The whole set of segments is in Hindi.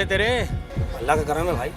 है तेरे? अल्लाह का करम है भाई।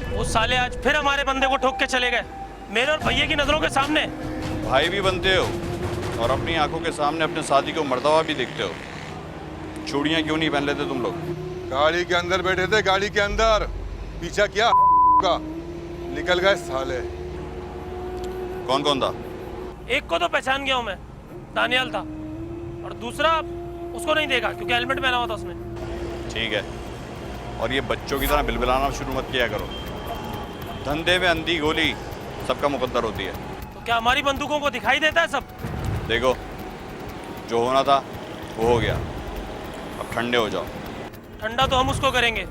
वो साले आज फिर हमारे बंदे को ठोक के चले गए, मेरे और भैया की नजरों के सामने। भाई भी बनते हो और अपनी आंखों के सामने अपने साथी को मर्दावा भी देखते हो। चूड़ियां क्यों नहीं पहन लेते तुम लोग? गाड़ी के अंदर बैठे थे, गाड़ी के अंदर। पीछा किया का निकल गए साले। कौन कौन था? एक को तो पहचान गया हूं मैं, दानियाल था, और दूसरा उसको नहीं देखा क्योंकि हेलमेट पहना हुआ था उसने। ठीक है, और ये बच्चों की तरह बिलबिलाना शुरू मत किया करो। धंधे में अंधी गोली सबका मुकद्दर होती है। तो क्या हमारी बंदूकों को दिखाई देता है सब? देखो, जो होना था वो हो गया, अब ठंडे हो जाओ। ठंडा तो हम उसको करेंगे,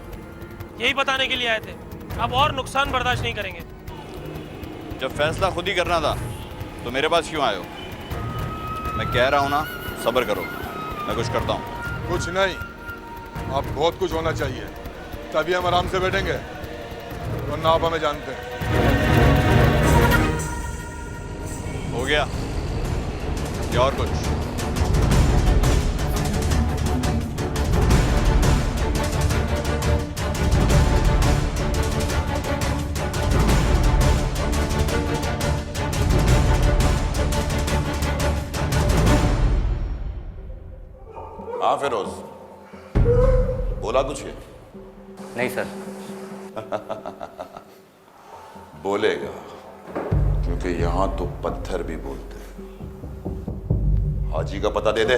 यही बताने के लिए आए थे। अब और नुकसान बर्दाश्त नहीं करेंगे। जब फैसला खुद ही करना था तो मेरे पास क्यों आए हो? मैं कह रहा हूँ ना, सब्र करो, मैं कुछ करता हूँ। कुछ नहीं, अब बहुत कुछ होना चाहिए, तभी हम आराम से बैठेंगे, वरना आप हमें जानते हैं। हो गया या और कुछ? हाँ फिरोज, बोला कुछ है? नहीं सर। बोलेगा, क्योंकि यहां तो पत्थर भी बोलते हैं। हाजी का पता दे दे,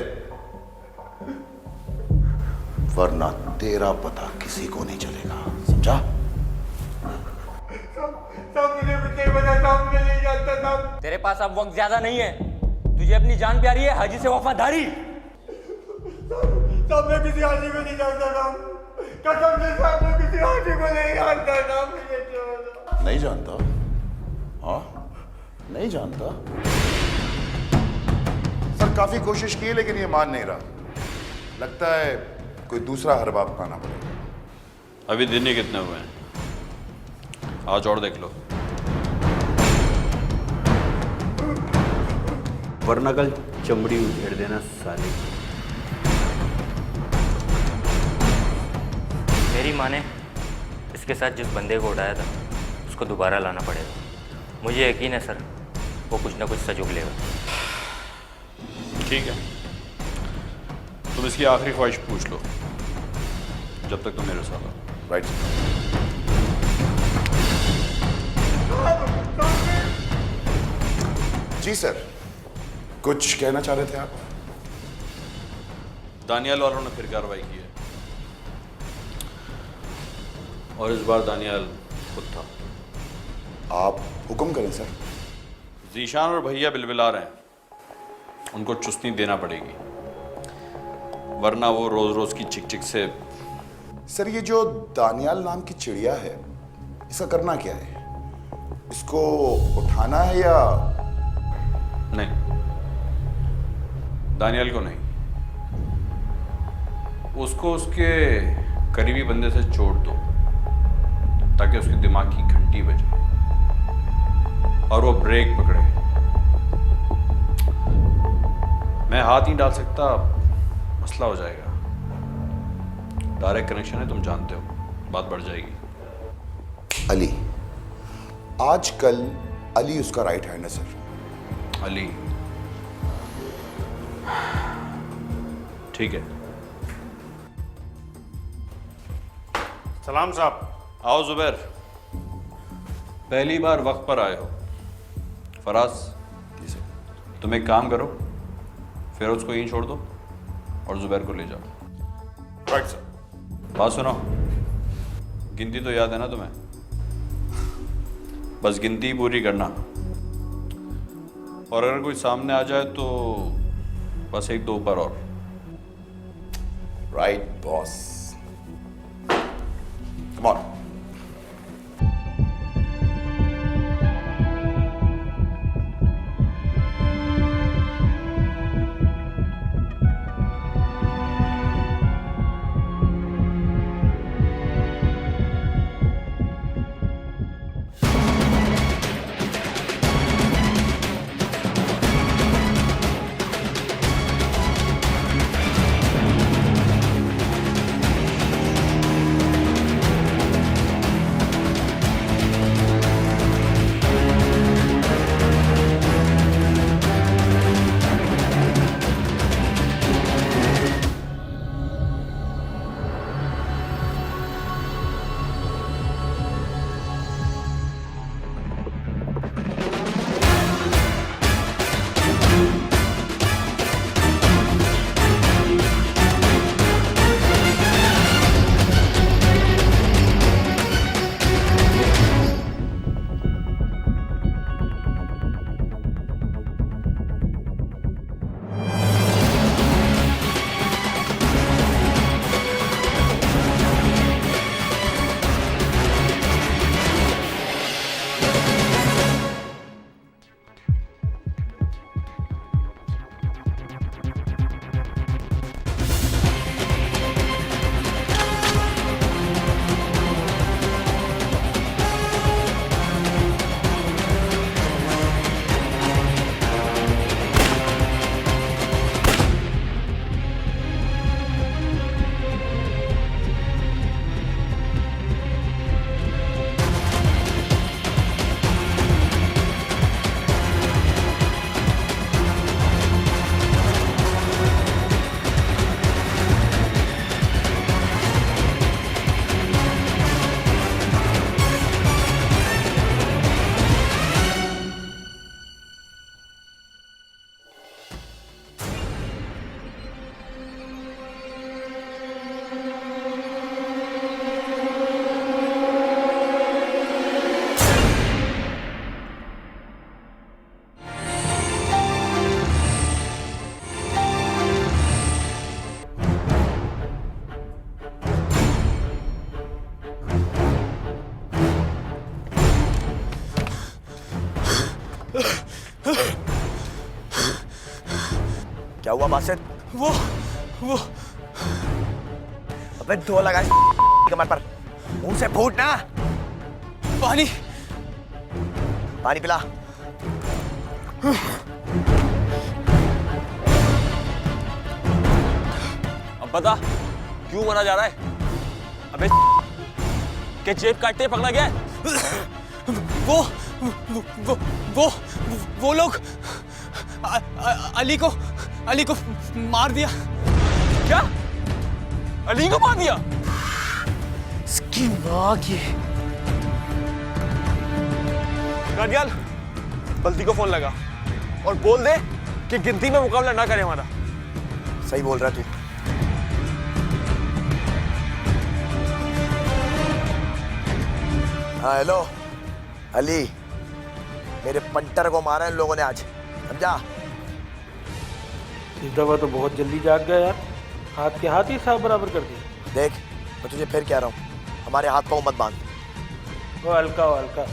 वरना तेरा पता किसी को नहीं चलेगा, समझा? तेरे पास अब वक्त ज्यादा नहीं है, तुझे अपनी जान प्यारी है, हाजी से वफादारी। सब मैं किसी हाजी को नहीं जानता था, कसम से सब मैं किसी हाजी को नहीं जानता था। मुझे छोड़ो। नहीं जानता? हाँ, नहीं जानता। सर काफी कोशिश की लेकिन ये मान नहीं रहा। लगता है कोई दूसरा हरबाब पाना पड़ेगा। अभी दिन ही कितने हुए हैं? आज और देख लो, वरना कल चमड़ी उधेड़ देना साले। मेरी माँ ने इसके साथ जिस बंदे को उठाया था उसको दोबारा लाना पड़ेगा। मुझे यकीन है सर, वो कुछ ना कुछ सजग लेगा। ठीक है, तुम इसकी आखिरी ख्वाहिश पूछ लो, जब तक तुम मेरे साथ हो। राइट। जी सर, कुछ कहना चाह रहे थे आप? दानियाल वालों ने फिर कार्रवाई की है, और इस बार दानियाल खुद था। आप हुक्म करें सर। जीशान और भैया बिलबिला रहे हैं, उनको चुस्ती देना पड़ेगी, वरना वो रोज रोज की चिक चिक से। सर ये जो दानियाल नाम की चिड़िया है, इसका करना क्या है? इसको उठाना है या? नहीं, दानियाल को नहीं, उसको उसके करीबी बंदे से छोड़ दो ताकि उसके दिमाग की घंटी बजे और वो ब्रेक पकड़े। मैं हाथ नहीं डाल सकता, मसला हो जाएगा। डायरेक्ट कनेक्शन है, तुम जानते हो, बात बढ़ जाएगी। अली, आजकल अली उसका राइट हैंड है सर। अली, ठीक है। सलाम साहब। आओ जुबैर, पहली बार वक्त पर आए हो। फराज, जी सर। तुम एक काम करो, फिरोज को यहीं छोड़ दो और जुबैर को ले जाओ। Right sir. बात सुनो, गिनती तो याद है ना तुम्हें? बस गिनती पूरी करना, और अगर कोई सामने आ जाए तो बस एक दो ऊपर और। Right boss, come on. क्या हुआ बासित? वो अबे धो लगा कमर पर, मुंह से फूट ना। पानी पानी पिला। अब बता क्यों मरा जा रहा है? अबे के जेब काटते पकड़ा गया है? वो लोग अली को मार दिया। क्या? अली को मार दिया? इसकी माँ की। दानियाल, बल्दी को फोन लगा और बोल दे कि गिनती में मुकाबला ना करे हमारा। सही बोल रहा तू। हाँ हेलो अली, मेरे पंटर को मारा इन लोगों ने आज, समझा? इस दफा तो बहुत जल्दी जाग गया यार, हाथ के हाथ ही साफ बराबर कर दिया। देख मैं तुझे फिर कह रहा हूँ, हमारे हाथ पाँव मत बांध। वो हल्का हो हल्का,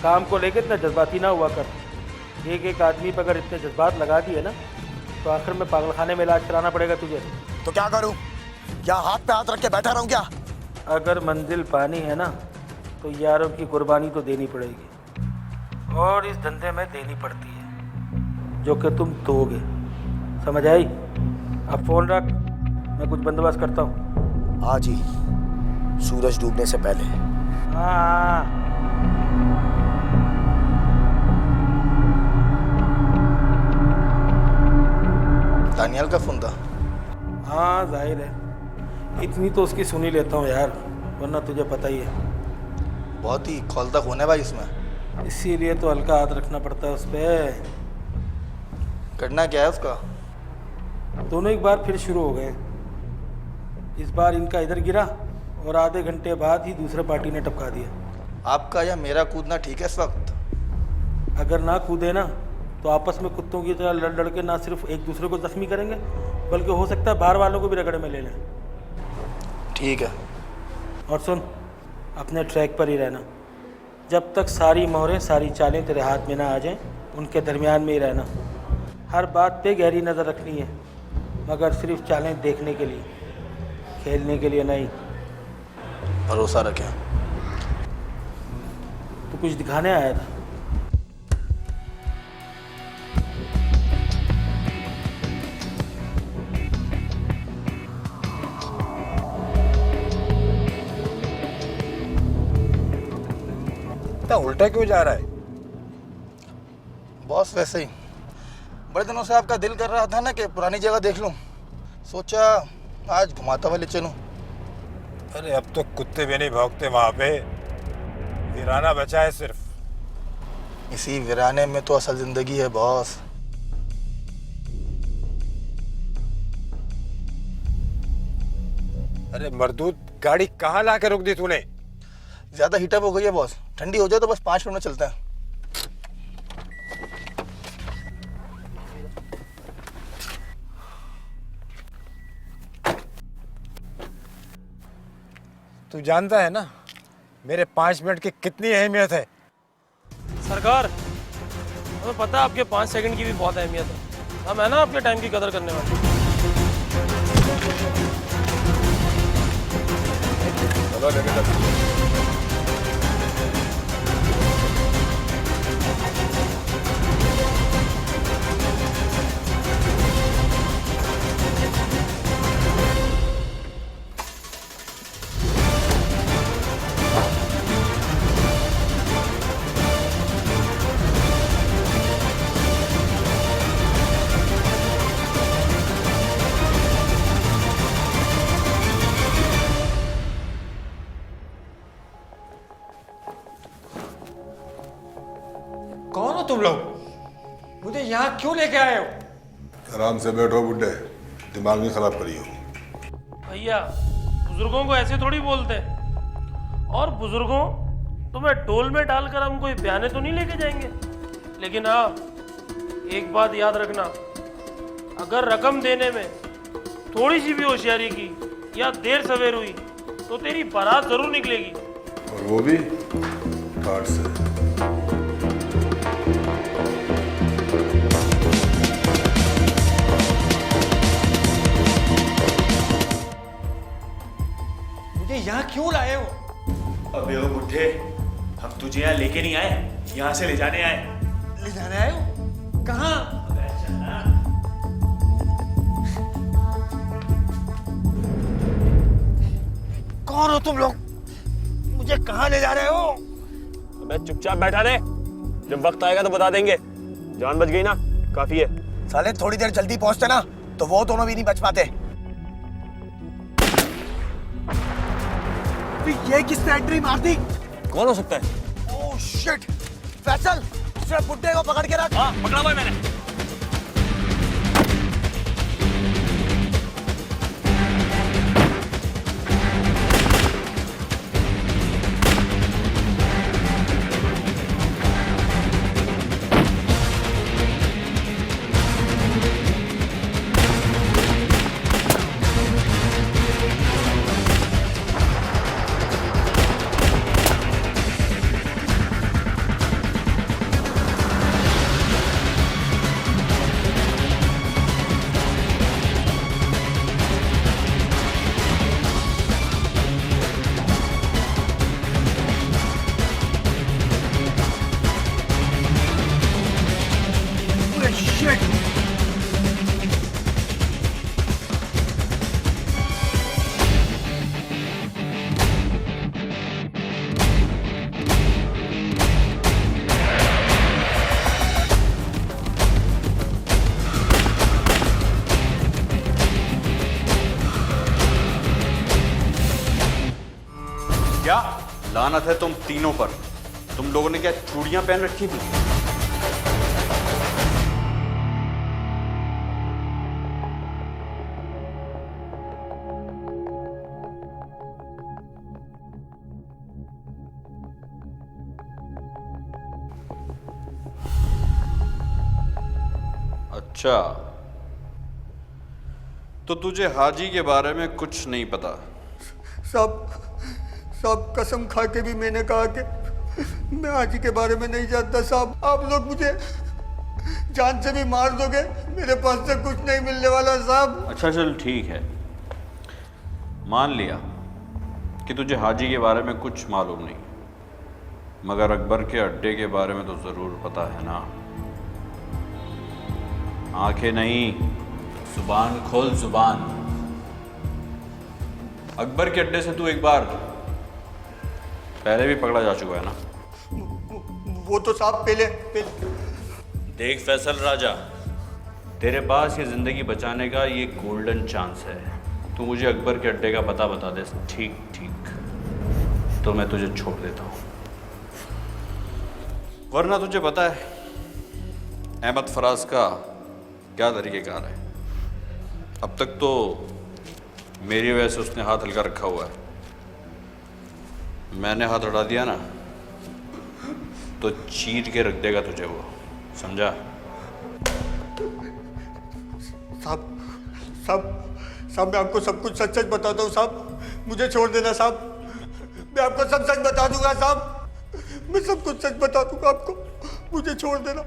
काम को लेकर इतना जज्बाती ना हुआ कर। एक एक आदमी पर अगर इतने जज्बात लगा दिए ना तो आखिर में पागलखाने में इलाज कराना पड़ेगा तुझे। तो क्या करूँ? क्या हाथ पे हाथ रख के बैठा रहूँ क्या? अगर मंजिल पानी है ना तो यारों की कुर्बानी तो देनी पड़ेगी, और इस धंधे में देनी पड़ती है, जो कि तुम दोगे। समझ आई? अब फोन रख, मैं कुछ बंदोबस्त करता हूँ। आज ही, सूरज डूबने से पहले। हाँ दानियाल का फोन था? हाँ जाहिर है, इतनी तो उसकी सुन ही लेता हूँ यार, वरना तुझे पता ही है। बहुत ही खौलता फोन है भाई इसमें। इसीलिए तो हल्का हाथ रखना पड़ता है उस पर। करना क्या है उसका? दोनों एक बार फिर शुरू हो गए। इस बार इनका इधर गिरा और आधे घंटे बाद ही दूसरे पार्टी ने टपका दिया। आपका या मेरा कूदना ठीक है इस वक्त? अगर ना कूदे ना तो आपस में कुत्तों की तरह लड़ लड़ के ना सिर्फ एक दूसरे को जख्मी करेंगे, बल्कि हो सकता है बाहर वालों को भी रगड़े में ले लें। ठीक है। और सुन, अपने ट्रैक पर ही रहना। जब तक सारी मोहरें सारी चालें तेरे हाथ में ना आ जाएं, उनके दरमियान में ही रहना। हर बात पे गहरी नज़र रखनी है, मगर सिर्फ चालें देखने के लिए, खेलने के लिए नहीं। भरोसा रखें। तो कुछ दिखाने आया था? इतना उल्टा क्यों जा रहा है? बॉस वैसे ही बड़े दिनों से आपका दिल कर रहा था ना कि पुरानी जगह देख लूं, सोचा आज घुमाता हुआ ले चलूं। अरे अब तो कुत्ते भी नहीं भौंकते वहां पे, वीराना बचा है सिर्फ। इसी वीराने में तो असल जिंदगी है बॉस। अरे मर्दूद, गाड़ी कहाँ ला के रोक दी तूने? ज्यादा हीटअप हो गई है बॉस, ठंडी हो जाए तो बस 5 मिनट में चलते हैं। तू जानता है ना मेरे 5 मिनट की कितनी अहमियत है? सरकार, हमें पता है आपके 5 सेकंड की भी बहुत अहमियत है। हम है ना आपके टाइम की कदर करने वाले। चलो लेके चल। कौन हो तुम लोग? मुझे यहाँ क्यों लेके आए हो? आराम से बैठो बुड्ढे, दिमाग नहीं खराब करियो। भैया, बुजुर्गों को ऐसे थोड़ी बोलते हैं। और बुजुर्गों, तुम्हें डोल में डालकर हम कोई बयाने तो नहीं लेके जाएंगे, लेकिन हाँ, एक बात याद रखना, अगर रकम देने में थोड़ी सी भी होशियारी की या देर सवेर हुई तो तेरी बारात जरूर निकलेगी। और वो भी कार्ड से। मुझे यहाँ क्यों लाए हो? अबे ओ बुढ़े, हम तुझे यहाँ लेके नहीं आए, यहाँ से ले जाने आए। ले जाने आए हो? कहाँ? कौन हो तुम लोग? मुझे कहाँ ले जा रहे हो? मैं चुपचाप बैठा रहे, जब वक्त आएगा तो बता देंगे। जान बच गई ना, काफी है। साले थोड़ी देर जल्दी पहुंचते ना तो वो दोनों भी नहीं बच पाते। ये किसने एंट्री मार दी? कौन हो सकता है? Oh shit! फैसल, सिर्फ बुड्ढे को पकड़ के रख। हाँ, पकड़ा हुआ है मैंने। लानत है तुम तीनों पर। तुम लोगों ने क्या चूड़ियां पहन रखी थी? अच्छा, तो तुझे हाजी के बारे में कुछ नहीं पता? साहब कसम खा के भी मैंने कहा कि मैं हाजी के बारे में नहीं जानता साहब। आप लोग मुझे जान से भी मार दोगे, मेरे पास से कुछ नहीं मिलने वाला साहब। अच्छा चल ठीक है, मान लिया कि तुझे हाजी के बारे में कुछ मालूम नहीं, मगर अकबर के अड्डे के बारे में तो ज़रूर पता है ना? आंखें नहीं, जुबान खोल जुबान। अकबर के अड्डे से तू एक बार पहले भी पकड़ा जा चुका है ना? वो तो साहब पहले देख फैसल राजा, तेरे पास ये जिंदगी बचाने का ये गोल्डन चांस है। तू मुझे अकबर के अड्डे का पता बता दे ठीक ठीक, तो मैं तुझे छोड़ देता हूँ, वरना तुझे पता है अहमद फराज का क्या तरीक़ेकार है। अब तक तो मेरी वजह से उसने हाथ हल्का रखा हुआ है, मैंने हाथ हटा दिया ना तो चीर के रख देगा तुझे वो, समझा? साहब मैं आपको सब कुछ सच सच बताता हूँ साहब, मुझे छोड़ देना साहब। मैं आपको सब सच बता दूंगा साहब, मैं सब कुछ सच बता दूंगा आपको, मुझे छोड़ देना।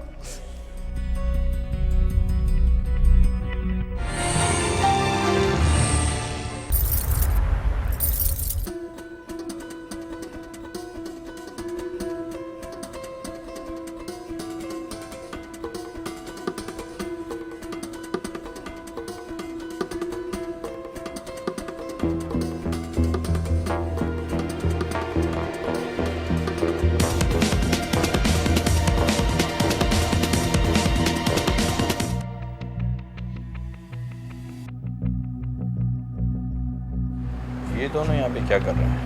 ये दोनों यहाँ पे क्या कर रहे हैं?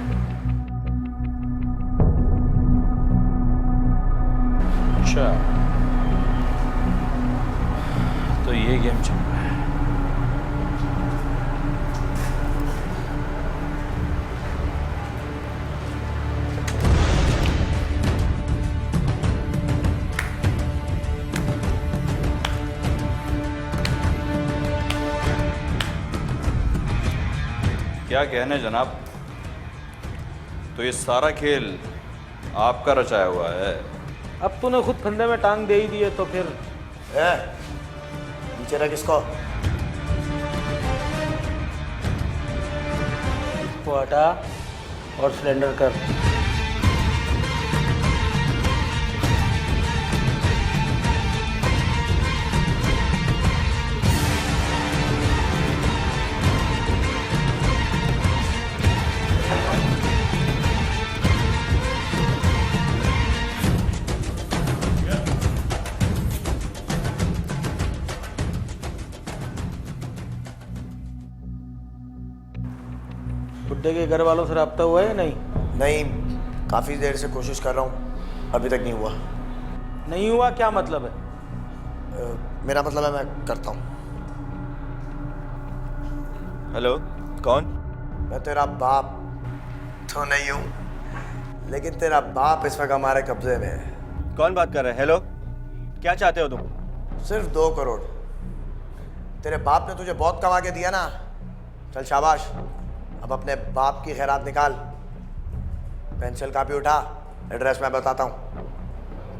अच्छा, तो ये गेम चल रहा है। क्या कहने जनाब, तो ये सारा खेल आपका रचाया हुआ है? अब तूने खुद फंदे में टांग दे ही दी है तो फिर नीचे रख इसको। इसको हटा और सिलेंडर कर। बुड्ढे के घर वालों से रब्ता हुआ है या नहीं? नहीं, काफ़ी देर से कोशिश कर रहा हूँ, अभी तक नहीं हुआ। नहीं हुआ क्या मतलब है? मेरा मतलब है मैं करता हूँ। हेलो, कौन? मैं तेरा बाप तो नहीं हूँ, लेकिन तेरा बाप इस वक्त हमारे कब्जे में है। कौन बात कर रहा है? हेलो, क्या चाहते हो तुम? सिर्फ 2 करोड़। तेरे बाप ने तुझे बहुत कमा के दिया ना, चल शाबाश, अब अपने बाप की खैरात निकाल। पेंसिल कापी उठा, एड्रेस मैं बताता हूँ,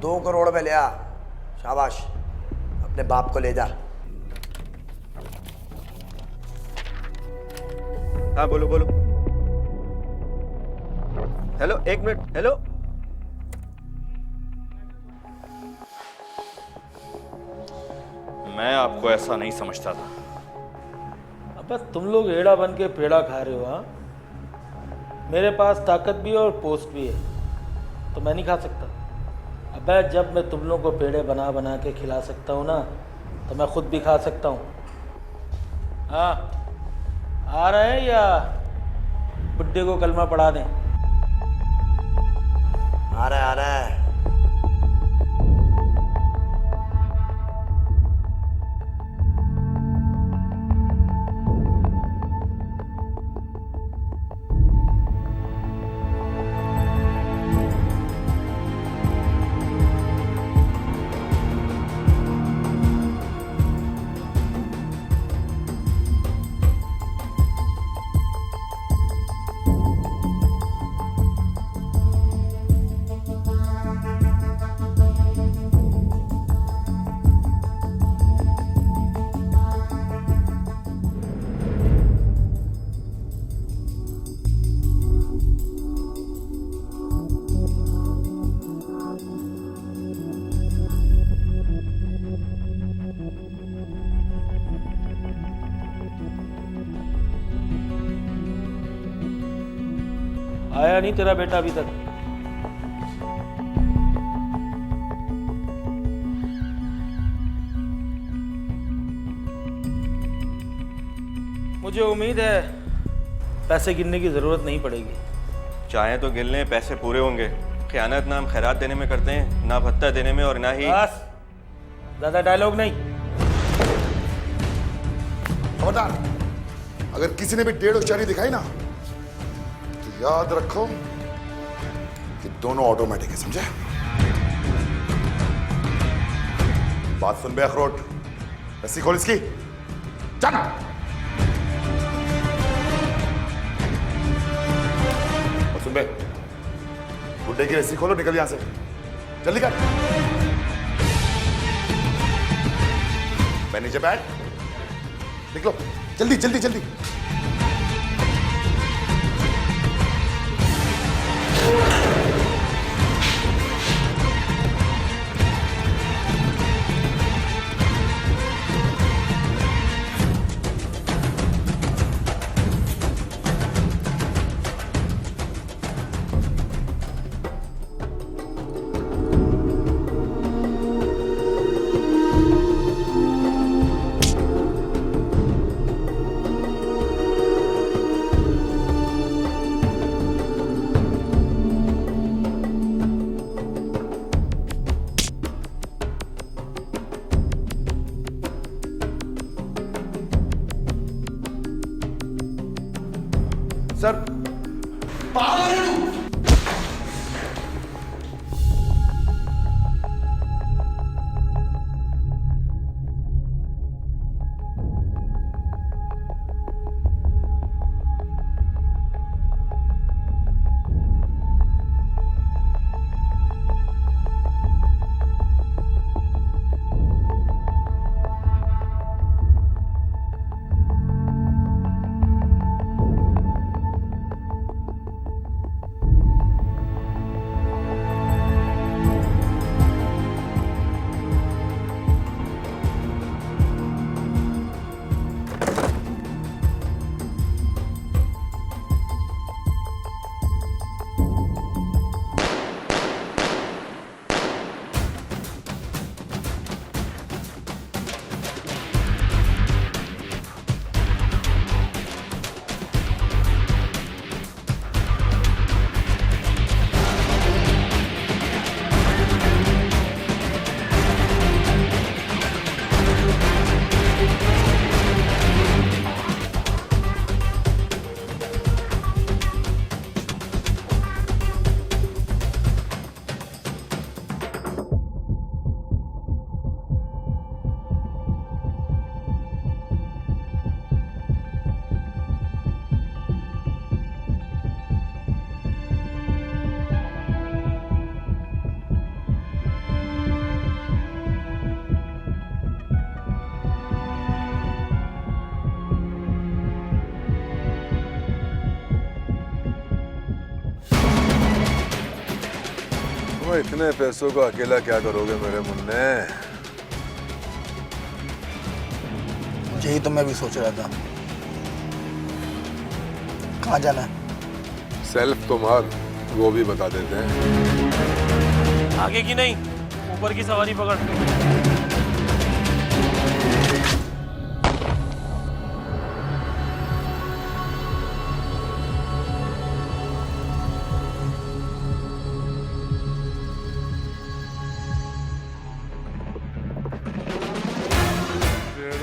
2 करोड़ में ले आ, शाबाश, अपने बाप को ले जा। हाँ बोलो बोलो। Hello, 1 minute. हेलो, मैं आपको ऐसा नहीं समझता था। अबे तुम लोग एड़ा बन के पेड़ा खा रहे हो। हाँ, मेरे पास ताकत भी है और पोस्ट भी है, तो मैं नहीं खा सकता? अबे जब मैं तुम लोगों को पेड़े बना बना के खिला सकता हूँ ना, तो मैं खुद भी खा सकता हूँ। हाँ, आ रहे हैं या बुड्ढे को कलमा पढ़ा दें? आ रहा है, आ रहा है। आया नहीं तेरा बेटा अभी तक? मुझे उम्मीद है पैसे गिनने की जरूरत नहीं पड़ेगी। चाहे तो गिन लें, पैसे पूरे होंगे। खयानत ना हम खैरात देने में करते हैं, ना भत्ता देने में, और ना ही। बस, ज्यादा डायलॉग नहीं। खबरदार, अगर किसी ने भी 1.5 होशियारी दिखाई ना तो याद रखो कि दोनों ऑटोमेटिक है, समझे? बात सुन बे अखरोट, रस्सी खोल इसकी, चल। और सुन बे, बुड्ढे की रस्सी खोलो, निकल यहां से, जल्दी कर। मैं नीचे बैठ, निकलो, जल्दी जल्दी जल्दी। सर, पागल है तू? इतने पैसों को अकेला क्या करोगे मेरे मुन्ने? यही तो मैं भी सोच रहा था। कहाँ जाना है? सेल्फ तो मार, वो भी बता देते हैं। आगे की नहीं, ऊपर की सवारी पकड़।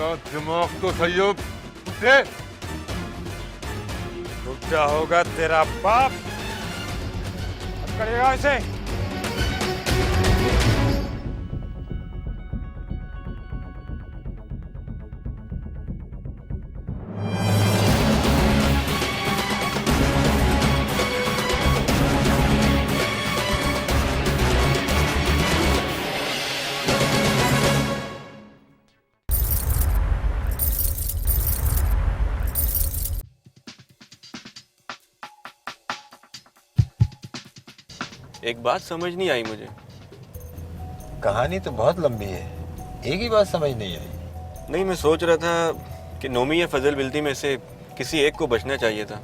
तेरा दिमाग तो सही हो उठे। रुक जा, होगा तेरा बाप। अब करेगा इसे। एक बात समझ नहीं आई मुझे। कहानी तो बहुत लंबी है, एक ही बात समझ नहीं आई। नहीं, मैं सोच रहा था कि नोमी या फजल बिल्ती में से किसी एक को बचना चाहिए था।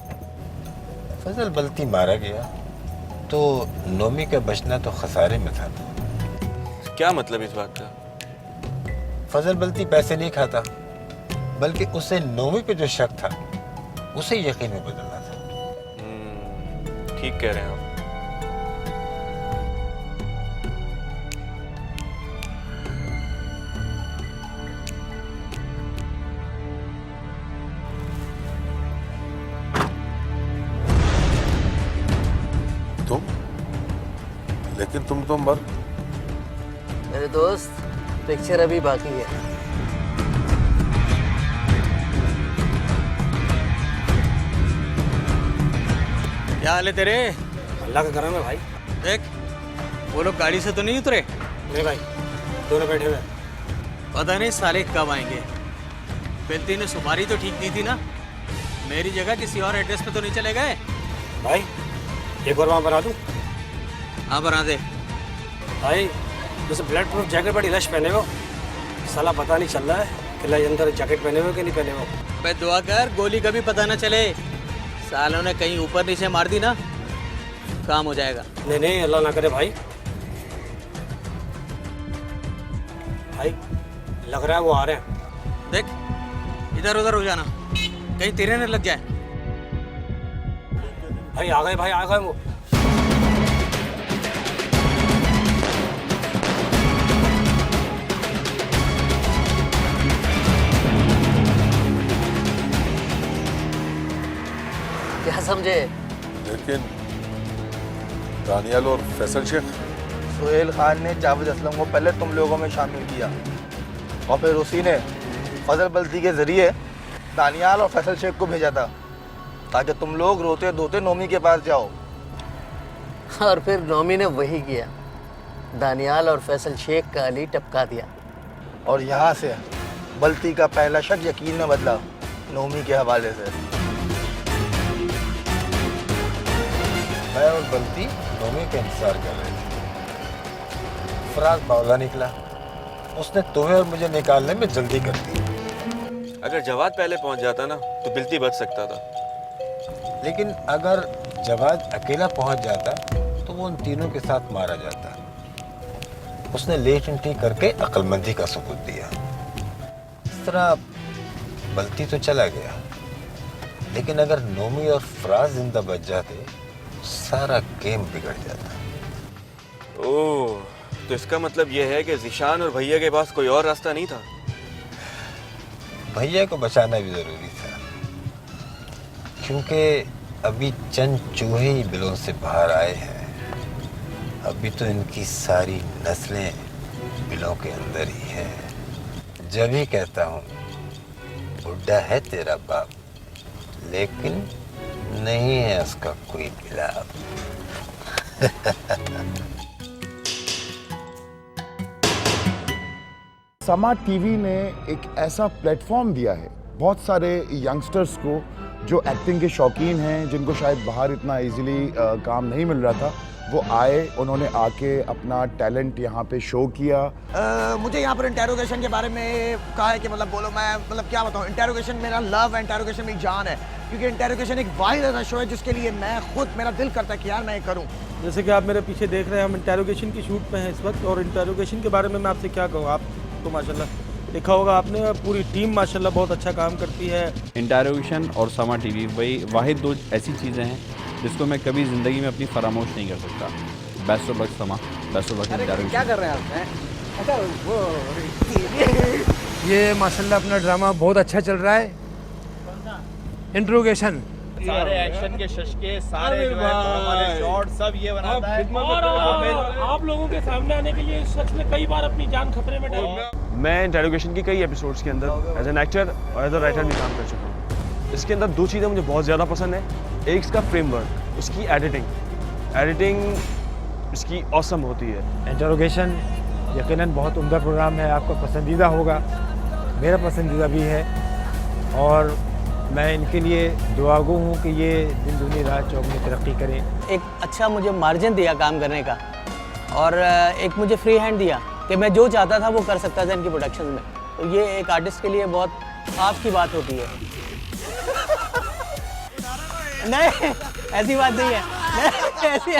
फजल बल्ती मारा गया तो नोमी का बचना तो खसारे में था। क्या मतलब इस बात का? फजल बल्ती पैसे नहीं खाता, बल्कि उसे नोमी पे जो शक था उसे यकीन में बदलना था। ठीक कह रहे हैं आप। लेकिन तुम तो मर। मेरे दोस्त, पिक्चर अभी बाकी है। क्या हाल है तेरे? अल्लाह का करम है भाई। देख, वो लोग गाड़ी से तो नहीं उतरे? नहीं भाई, दोनों बैठे हुए। पता नहीं साले कब आएंगे। बिल्ती ने सुपारी तो ठीक दी थी ना? मेरी जगह किसी और एड्रेस पे तो नहीं चले गए? भाई एक और वहाँ बना दूँ? हाँ बना दे। भाई जैसे ब्लड प्रूफ जैकेट बड़ी रश पहने हो, साला पता नहीं चल रहा है कि लाइक अंदर जैकेट पहने हो कि नहीं पहने हो। मैं दुआ कर गोली कभी पता ना चले। सालों ने कहीं ऊपर नीचे मार दी ना, काम हो जाएगा। नहीं नहीं, अल्लाह ना करे भाई। भाई लग रहा है वो आ रहे हैं। देख, इधर उधर हो जाना, कहीं तेरे न लग जाए। भाई आ गए वो। क्या समझे? लेकिन दानियाल और फैसल शेख। सोहेल खान ने जावेद असलम को पहले तुम लोगों में शामिल किया और फिर उसी ने फजल बल्ती के जरिए दानियाल और फैसल शेख को भेजा था ताकि तुम लोग रोते धोते नोमी के पास जाओ। और फिर नोमी ने वही किया, दानियाल और फैसल शेख का अली टपका दिया। और यहाँ से बल्ती का पहला शक यकीन में बदला नोमी के हवाले से। मैं और बल्ती नोमी का इंतजार कर रहे थे। फराज बावला निकला, उसने तुम्हें और मुझे निकालने में जल्दी कर दी। अगर जवाद पहले पहुंच जाता ना तो बिल्ती बच सकता था। लेकिन अगर जवाद अकेला पहुंच जाता तो वो उन तीनों के साथ मारा जाता। उसने लेट एंट्री करके अक्लमंदी का सबूत दिया। इस तरह बल्ती तो चला गया, लेकिन अगर नोमी और फराज जिंदा बच जाते सारा गेम बिगड़ जाता। ओह, तो इसका मतलब यह है कि ज़िशान और भैया के पास कोई और रास्ता नहीं था। भैया को बचाना भी जरूरी था, क्योंकि अभी चंद चूहे ही बिलों से बाहर आए हैं। अभी तो इनकी सारी नस्लें बिलों के अंदर ही हैं। जब ही कहता हूँ बुढ़ा है तेरा बाप, लेकिन नहीं है उसका कोई इलाज। समा टीवी ने एक ऐसा प्लेटफॉर्म दिया है बहुत सारे यंगस्टर्स को जो एक्टिंग के शौकीन हैं, जिनको शायद बाहर इतना इजीली काम नहीं मिल रहा था। वो आए, उन्होंने आके अपना टैलेंट यहाँ पे शो किया। मुझे यहाँ पर इंटेरोगेशन के बारे में कहा है कि मतलब बोलो, मैं मतलब क्या बताऊँ। इंटेरोगेशन मेरा लव है, इंटेरोगेशन मेरी जान है, क्योंकि इंटेरोगेशन एक वाहिद ऐसा शो है जिसके लिए मैं खुद, मेरा दिल करता है कि यार मैं ये करूँ। जैसे कि आप मेरे पीछे देख रहे हैं, हम इंटेरोगेशन की शूट पे हैं इस वक्त। और इंटेरोगेशन के बारे में मैं आपसे क्या कहूँ, आप तो माशाल्लाह देखा होगा आपने, पूरी टीम माशाल्लाह बहुत अच्छा काम करती है। इंटेरोगेशन और समा टीवी वही वाहिद दो ऐसी चीज़ें हैं जिसको मैं कभी ज़िंदगी में अपनी फरामोश नहीं कर सकता। बेस्ट ऑफ लक समा, बेस्ट ऑफ लक इंटेरोगेशन। क्या कर रहे हैं आप? अच्छा वो ये माशाल्लाह अपना ड्रामा बहुत अच्छा चल रहा है। इंट्रोगेशन सारे एक्शन के शशके, सारे जो है वाले शॉट सब ये बनाता है। और आप लोगों के सामने आने के लिए इस शख्स ने कई बार अपनी जान खतरे में डाली। मैं इंटेरोगेशन की कई एपिसोड्स के अंदर एज एन एक्टर और एज अ राइटर भी काम कर चुका हूँ। इसके अंदर दो चीज़ें मुझे बहुत ज़्यादा पसंद है। एक इसका फ्रेमवर्क, उसकी एडिटिंग इसकी ऑसम होती है। इंट्रोगेशन यकीनन बहुत उम्दा प्रोग्राम है, आपका पसंदीदा होगा, मेरा पसंदीदा भी है और मैं इनके लिए दुआगो हूँ कि ये दिन दूनी रात चौक में तरक्की करें। एक अच्छा मुझे मार्जिन दिया काम करने का और एक मुझे फ्री हैंड दिया कि मैं जो चाहता था वो कर सकता था इनकी प्रोडक्शन में। तो ये एक आर्टिस्ट के लिए बहुत ख़ास की बात होती है। नहीं ऐसी बात नहीं है, ऐसी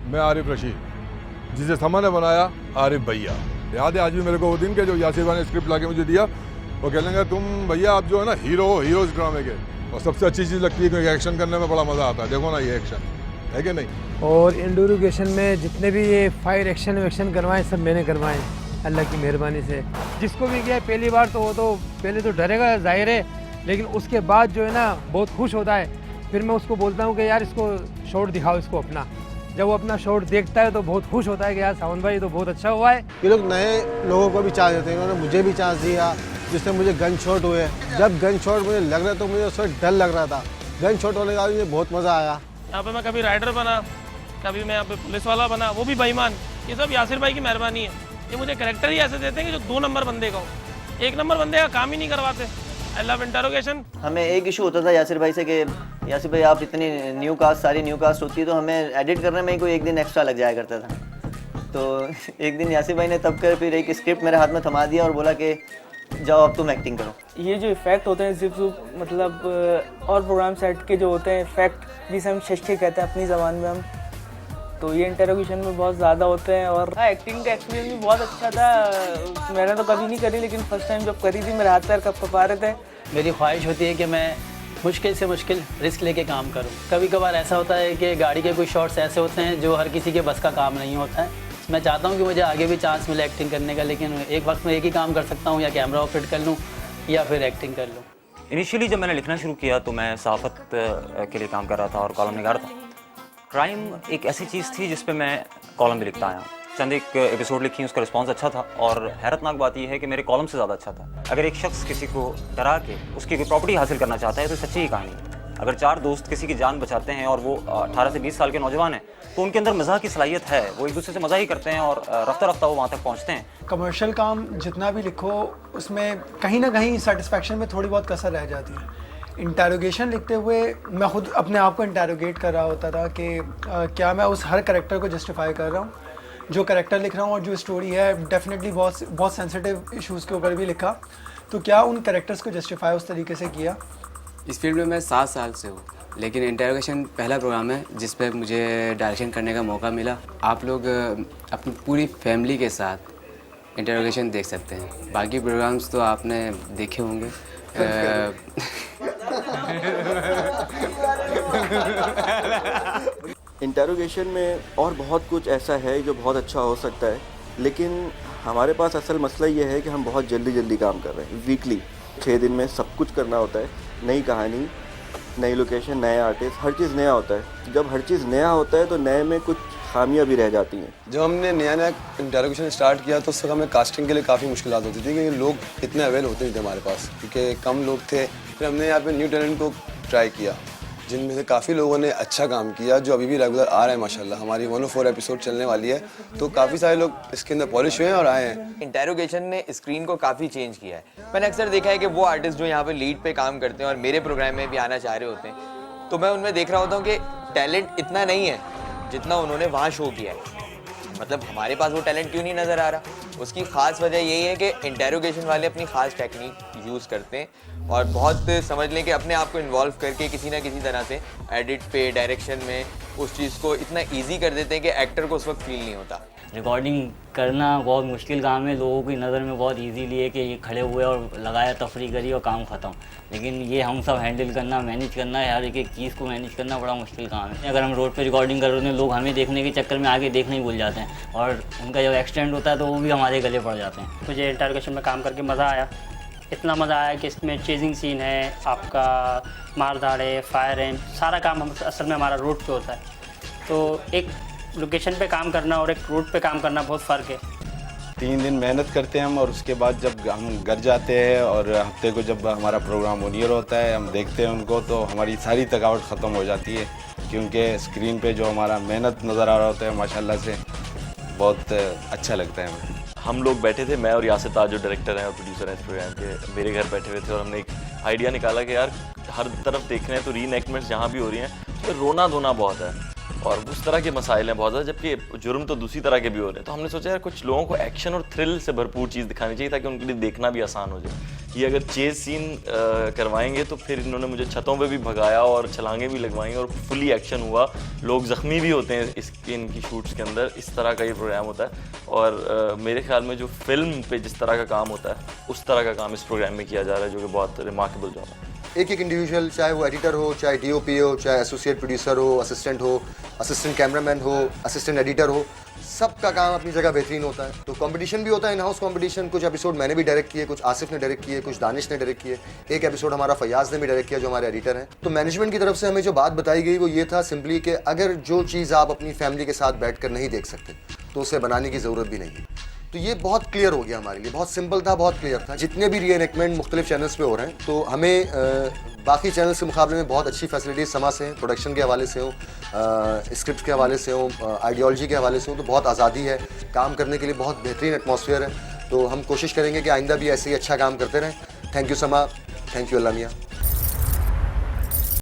मैं आरिफ रशीद, जिसे समा ने बनाया आरिफ भैया। याद है आज भी मेरे को वो दिन के जो यासिर भाई ने स्क्रिप्ट लाके मुझे दिया, वो कह लेंगे तुम भैया आप जो है ना हीरो हो, हीरो इस ड्रामे के। और सबसे अच्छी चीज़ लगती है कि एक्शन करने में बड़ा मज़ा आता है। देखो ना ये एक्शन है कि नहीं। और इंट्रोगेशन में जितने भी ये फायर एक्शन वैक्शन करवाएं सब मैंने करवाएं अल्लाह की मेहरबानी से। जिसको भी किया पहली बार तो वो तो पहले तो डरेगा जाहिर है, लेकिन उसके बाद जो है ना बहुत खुश होता है। फिर मैं उसको बोलता हूँ कि यार इसको शॉट दिखाओ इसको अपना। जब वो अपना शॉट देखता है तो बहुत खुश होता है कि यार सावन भाई तो बहुत अच्छा हुआ है। ये लोग नए लोगों को भी चांस देते हैं, इन्होंने मुझे भी चांस दिया जिससे मुझे गन शॉट हुए। जब गन शॉट मुझे लग रहा तो मुझे उस वक्त डर लग रहा था। गन शॉट होने के बाद मुझे बहुत मज़ा आया। यहाँ पे मैं कभी राइडर बना, कभी मैं यहाँ पे पुलिस वाला बना, वो भी बेईमान। ये सब यासिर भाई की मेहरबानी है। ये मुझे कैरेक्टर ही ऐसे देते हैं कि जो 2 नंबर बंदे का हो, 1 नंबर बंदे का काम ही नहीं करवाते। I love interrogation. हमें एक इशू होता था यासिर भाई से कि यासिर भाई आप इतनी सारी न्यू कास्ट होती है तो हमें एडिट करने में ही कोई 1 दिन एक्स्ट्रा लग जाया करता था। तो एक दिन यासिर भाई ने तब कर फिर एक स्क्रिप्ट मेरे हाथ में थमा दिया और बोला कि जाओ अब तुम एक्टिंग करो। ये जो इफेक्ट होते हैं जिप मतलब और प्रोग्राम सेट के जो होते हैं इफेक्ट जिसे हम शशके कहते हैं अपनी ज़बान में हम, तो ये इंटरोगेशन में बहुत ज़्यादा होते हैं। और एक्टिंग का एक्सपीरियंस भी बहुत अच्छा था। मैंने तो कभी नहीं करी, लेकिन फर्स्ट टाइम जब करी थी मेरे हाथ पैर कँपा रहे थे। मेरी ख्वाहिश होती है कि मैं मुश्किल से मुश्किल रिस्क लेके काम करूं। कभी कभार ऐसा होता है कि गाड़ी के कुछ शॉट्स ऐसे होते हैं जो हर किसी के बस का काम नहीं होता है। मैं चाहता हूं कि मुझे आगे भी चांस मिले एक्टिंग करने का, लेकिन एक वक्त में एक ही काम कर सकता हूं, या कैमरा ऑपरेट कर लूं या फिर एक्टिंग कर लूं। इनिशियली जब मैंने लिखना शुरू किया तो मैं सहाफ़त के लिए काम कर रहा था और कॉलम निगार था। क्राइम एक ऐसी चीज़ थी जिस पे मैं कॉलम भी लिखता आया। चंद एक एपिसोड लिखी, उसका रिस्पांस अच्छा था और हैरतनाक बात यह है कि मेरे कॉलम से ज़्यादा अच्छा था। अगर एक शख्स किसी को डरा के उसकी कोई प्रॉपर्टी हासिल करना चाहता है तो सच्ची ही कहानी है। अगर 4 दोस्त किसी की जान बचाते हैं और वो 18 से 20 साल के नौजवान हैं तो उनके अंदर मज़ाक की सलाहियत है, वो एक दूसरे से मज़ा ही करते हैं और रफ्ता रफ्ता वो वहाँ तक पहुँचते हैं। कमर्शियल काम जितना भी लिखो उसमें कहीं ना कहीं सेटिस्फेक्शन में थोड़ी बहुत कसर रह जाती है। इंटेरोगेशन लिखते हुए मैं खुद अपने आप को इंटेरोगेट कर रहा होता था कि क्या मैं उस हर कैरेक्टर को जस्टिफाई कर रहा हूँ जो कैरेक्टर लिख रहा हूँ, और जो स्टोरी है डेफिनेटली बहुत सेंसिटिव इश्यूज़ के ऊपर भी लिखा, तो क्या उन कैरेक्टर्स को जस्टिफाई उस तरीके से किया। इस फील्ड में मैं 7 साल से हूँ, लेकिन इंटरोगेशन पहला प्रोग्राम है जिस पे मुझे डायरेक्शन करने का मौका मिला। आप लोग अपनी पूरी फैमिली के साथ इंटरोगेशन देख सकते हैं। बाकी प्रोग्राम्स तो आपने देखे होंगे। इंटरोगेशन में और बहुत कुछ ऐसा है जो बहुत अच्छा हो सकता है, लेकिन हमारे पास असल मसला ये है कि हम बहुत जल्दी काम कर रहे हैं। वीकली 6 दिन में सब कुछ करना होता है। नई कहानी, नई लोकेशन, नए आर्टिस्ट, हर चीज़ नया होता है। जब हर चीज़ नया होता है तो नए में कुछ खामियां भी रह जाती हैं। जब हमने नया इंटरोगेशन स्टार्ट किया तो उस वक्त हमें कास्टिंग के लिए काफ़ी मुश्किलात होती थी क्योंकि लोग इतने अवेल होते नहीं थे हमारे पास, क्योंकि कम लोग थे। फिर हमने यहाँ पे न्यू टैलेंट को ट्राई किया, जिनमें से काफ़ी लोगों ने अच्छा काम किया जो अभी भी रेगुलर आ रहे हैं। माशाल्लाह हमारी 104 एपिसोड चलने वाली है, तो काफ़ी सारे लोग इसके अंदर पॉलिश हुए हैं और आए हैं। इंटरोगेशन ने स्क्रीन को काफ़ी चेंज किया है। मैंने अक्सर देखा है कि वो आर्टिस्ट जो यहाँ पे लीड पे काम करते हैं और मेरे प्रोग्राम में भी आना चाह रहे होते हैं, तो मैं उनमें देख रहा होता हूँ कि टैलेंट इतना नहीं है जितना उन्होंने वहाँ शो किया है। मतलब हमारे पास वो टैलेंट क्यों नहीं नज़र आ रहा? उसकी ख़ास वजह यही है कि इंटरोगेशन वाले अपनी ख़ास टेक्निक यूज़ करते हैं और बहुत समझ लें कि अपने आप को इन्वॉल्व करके किसी ना किसी तरह से एडिट पे, डायरेक्शन में उस चीज़ को इतना ईजी कर देते हैं कि एक्टर को उस वक्त फील नहीं होता। रिकॉर्डिंग करना बहुत मुश्किल काम है। लोगों की नज़र में बहुत इजीली है कि ये खड़े हुए और लगाया, तफरी करी और काम ख़त्म। लेकिन ये हम सब हैंडल करना, मैनेज करना, हर एक चीज़ को मैनेज करना बड़ा मुश्किल काम है। अगर हम रोड पे रिकॉर्डिंग कर रहे हैं, लोग हमें देखने के चक्कर में आगे देखने ही भूल जाते हैं और उनका जब एक्सटेंड होता है तो वो भी हमारे गले पड़ जाते हैं। मुझे इंटरोगेशन में काम करके मज़ा आया। इतना मज़ा आया कि इसमें चेजिंग सीन है, आपका मारधाड़ है, फायर है, सारा काम हम असल में हमारा रोड पे होता है। तो एक लोकेशन पे काम करना और एक रोड पे काम करना बहुत फ़र्क है। 3 दिन मेहनत करते हैं हम और उसके बाद जब हम घर जाते हैं और हफ्ते को जब हमारा प्रोग्राम ऑन ईयर होता है, हम देखते हैं उनको, तो हमारी सारी थकावट ख़त्म हो जाती है, क्योंकि स्क्रीन पे जो हमारा मेहनत नज़र आ रहा होता है माशाल्लाह से बहुत अच्छा लगता है हमें। हम लोग बैठे थे, मैं और यासिर ताज जो डायरेक्टर हैं और प्रोड्यूसर हैं इस प्रोग्राम के, मेरे घर बैठे हुए थे और हमने एक आइडिया निकाला कि यार हर तरफ देख रहे हैं तो री-एनेक्टमेंट्स जहाँ भी हो रही हैं तो रोना धोना बहुत है और उस तरह के मसाइल हैं बहुत ज़्यादा, जबकि जुर्म तो दूसरी तरह के भी हो रहे हैं। तो हमने सोचा यार कुछ लोगों को एक्शन और थ्रिल से भरपूर चीज़ दिखानी चाहिए ताकि उनके लिए देखना भी आसान हो जाए। ये अगर चेज सीन करवाएंगे तो फिर इन्होंने मुझे छतों पे भी भगाया और छलांगे भी लगवाई और फुली एक्शन हुआ, लोग ज़ख्मी भी होते हैं इनकी शूट्स के अंदर। इस तरह का ये प्रोग्राम होता है और मेरे ख्याल में जो फिल्म पे जिस तरह का काम होता है उस तरह का काम इस प्रोग्राम में किया जा रहा है, जो कि बहुत रिमार्केबल जॉब है। एक इंडिविजुअल, चाहे वो एडिटर हो, चाहे डीओपी हो, चाहे एसोसिएट प्रोड्यूसर हो, असिस्टेंट कैमरामैन हो, असिस्टेंट एडिटर हो, सबका काम अपनी जगह बेहतरीन होता है। तो कंपटीशन भी होता है, इन हाउस कंपटीशन। कुछ एपिसोड मैंने भी डायरेक्ट किए, कुछ आसिफ ने डायरेक्ट किए, कुछ दानिश ने डायरेक्ट किए, एक एपिसोड हमारा फयाज ने भी डायरेक्ट किया जो हमारे एडिटर हैं। तो मैनेजमेंट की तरफ से हमें जो बात बताई गई वो ये था सिंपली कि अगर जो चीज़ आप अपनी फैमिली के साथ बैठ कर नहीं देख सकते तो उसे बनाने की ज़रूरत भी नहीं है। तो ये बहुत क्लियर हो गया हमारे लिए, बहुत सिंपल था, बहुत क्लियर था। जितने भी री-एनेक्टमेंट मुख्तलिफ चैनल्स पे हो रहे हैं तो हमें बाकी चैनल्स के मुकाबले में बहुत अच्छी फैसिलिटीज़ समा से हैं, प्रोडक्शन के हवाले से हो, स्क्रिप्ट के हवाले से हो, आइडियोलॉजी के हवाले से हो, तो बहुत आज़ादी है, काम करने के लिए बहुत बेहतरीन एटमॉस्फेयर है। तो हम कोशिश करेंगे कि आइंदा भी ऐसे ही अच्छा काम करते रहें। थैंक यू समा, थैंक यू अल्लाह मियां।